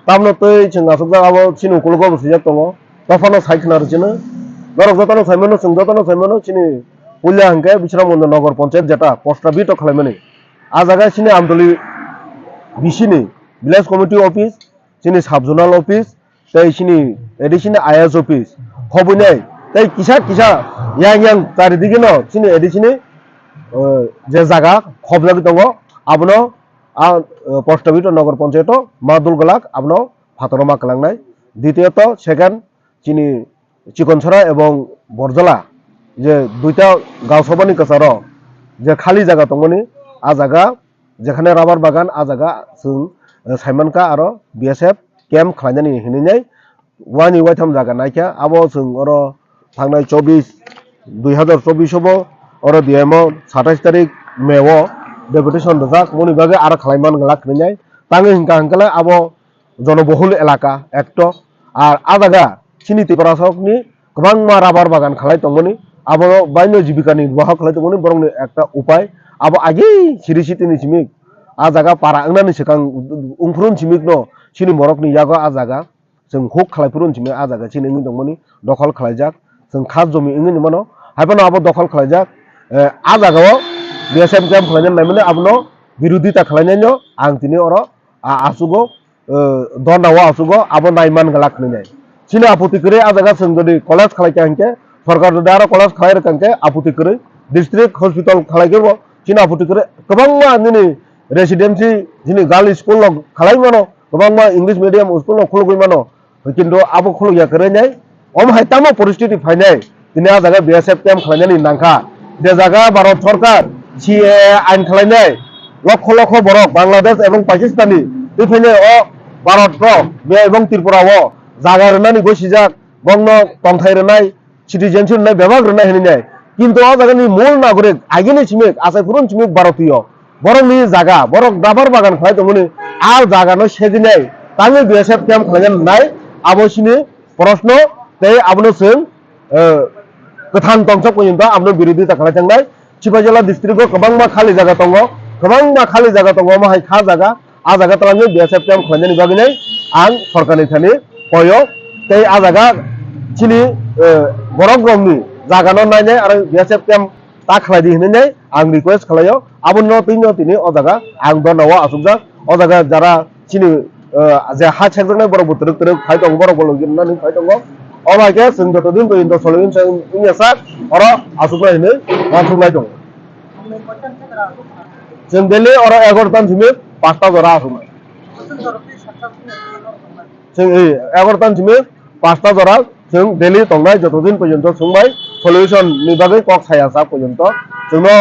tamno tei ching asukjak abo chini ukulugo bo sijak tongo tofano saikna rwchino borok jotano saimano ching jotano saimano chini pulia hangke Bisramgঞ্জ নগর পঞ্চায়েত যেটা প্রস্তাবিত খালাইমানি আ জায়গায় চিনি Amtali বিসিনি village committee office চিনি subzonal office তাই চিনি এডিসিনি is office হবুনাই তাই কিসা কিসা young young চারিদিকে ন চিনি এডিসিনি যে জায়গা খবজাগি দङ আবনো প্রস্তাবিত নগর পঞ্চায়েত মা দুলগলাক আবনো ভাতরমা কালাংনাই দ্বিতীয়ত সেকেন্ড চিনি চিকনছড়া এবং বরজলা যে দুইটা গাঁও সভানি কাছার যে খালি জায়গা দङনি আ জায়গা যেখানে রাবার বাগান আ জায়গা जों সাইমানকা আরো বিএসএফ ক্যাম্প খালাইনানি হিনিনাই ওয়ানি ওয়াইথাম জায়গা নাইখা আবো जों अरो थांनाय 2024 बो अरो डिएमओ 27 तारिख मेओ डेपुटेशन रजाक मनि बागे आरो खालायमान गलाक हिनिनाय तांगे हिंका हंकाला आबो जनबहुल एलाका एकट আর আ জায়গা চিনি ত্রিপুরাসকনি गोबां রাবার বাগান খালাই দङনি আবো বাইনো জীবিকা নির্বাহ খালাই দङনি বরংনি একটা উপায় আবো আগে সিরিসিতিনি সিমিক आ जागा पारा अंगनानि सिगां उंफ्रुन सिमिकनो सिनि मरकनि यागा आ जागा जों हुक खालायफुरुन सिमि आ जागा सिनि इंगि दंमोनि दखल खालायजाक जों खास जमि इंगि मनो हायबानो आबो दखल खालायजाक आ जागाव बिएसएफ कैम्प खालायनाय नायमोने आबनो बिरोधिता खालायनायनो आं दिनै अरो आसुगो दनावा आसुगो आबो नायमान गलाक नैनाय सिनि आपत्ति करे आ जागा जों जदि कलेज खालायके हंके सरकार जदि आरो कलेज खालाय रखांके आपत्ति करे डिस्ट्रिक्ट हस्पिटाल खालायगेबो सिनि आपत्ति करे गोबां दिनै रेसिडेंसि जिनि गार्ल स्कूल खालायमानो गोबां इंलिश मीडियम स्कूल खुलगैमानो किन्तु आबो खुलगैया करैनाय ओम हायतामो परिस्थिति फायनाय दिनै आ जागा बीएसएफ कैम्प खालायनायनि नांखा जे जागा भारत सरकार सीए आइन खालायनाय लक्ष लक्ष बरक बांग्लादेश एवं पाकिस्तानी बेफायनो अ भारत बे एवं त्रिपुराओ जागा रनानि गसिजाक बंनो तंथाय रनाय सिटिजेनशिप रनाय बेबाग रनाय हिनाय किन्तु आ जागानि मूल नागरिक आगिनि सिमिक आसायफुरुन सिमिक भारतीय बरंनि जागा बरक दाबार बागान खालाय दङनि आ जागानो सेदिनाय तांनि बीएसएफ कैम्प खालायनाय नाय आबोसिनि प्रश्न तै आबनो जों गोथां तंसक पर्यन्त आबनो बिरोधिता खालायथांनाय चिपाजिला डिस्ट्रिक्टआव गोबां खालि जागा दङ गोबां खालि जागा दङ माहाय खा जागा आ जागा तांनि बीएसएफ कैम्प खालायनायनि बागैनै आं सरकारनि थानि पयो तै आ जागा चिनि बरक रंनि जागानो नायनाय आरो बीएसएफ कैम्प ता खालायदि हिनाय आं रिक्वेस्ट खालायो आबनो तिनो तिनि अ जागा आं दनावा आसुकजाक अ जागा जारा चिनि जे हा सेग्रनाय बरक बोतरक तरक फाय दङ बरक बलगिरनानै फाय दङ अ बागे जों जतदिन पर्यन्त सलिउसन जों इयासा अरो आसुकनाय हिनै आसुकनाय दङ जों दिल्ली अरो 11 सिमि 5टा जरा आसुकनाय जों 11 सिमि 5टा जरा जों दिल्ली तंनाय जतदिन पर्यन्त संबाय सलिउसन नि बागै कक साया सा पर्यन्त जोंनो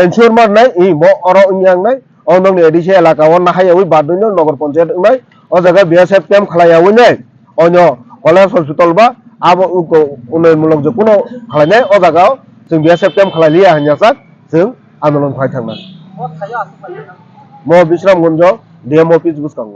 एनश्योर मारनाय इ म अरो इयांनाय अनंनि एडिसे एलाकाव नाहायावै बादनो नगर पंचायत नाय अ जागा बीएसएफ कैम्प खालायावै नाय अन्य कलेज हस्पिटाल बा आबो उन्नयनमूलक जकुनो खालायनाय अ जागाव जों बीएसएफ कैम्प खालायलिया हान्यासा जों आन्दोलन फाय थांना म बिश्रामगঞ্ज डिएम अफिस बुसकांग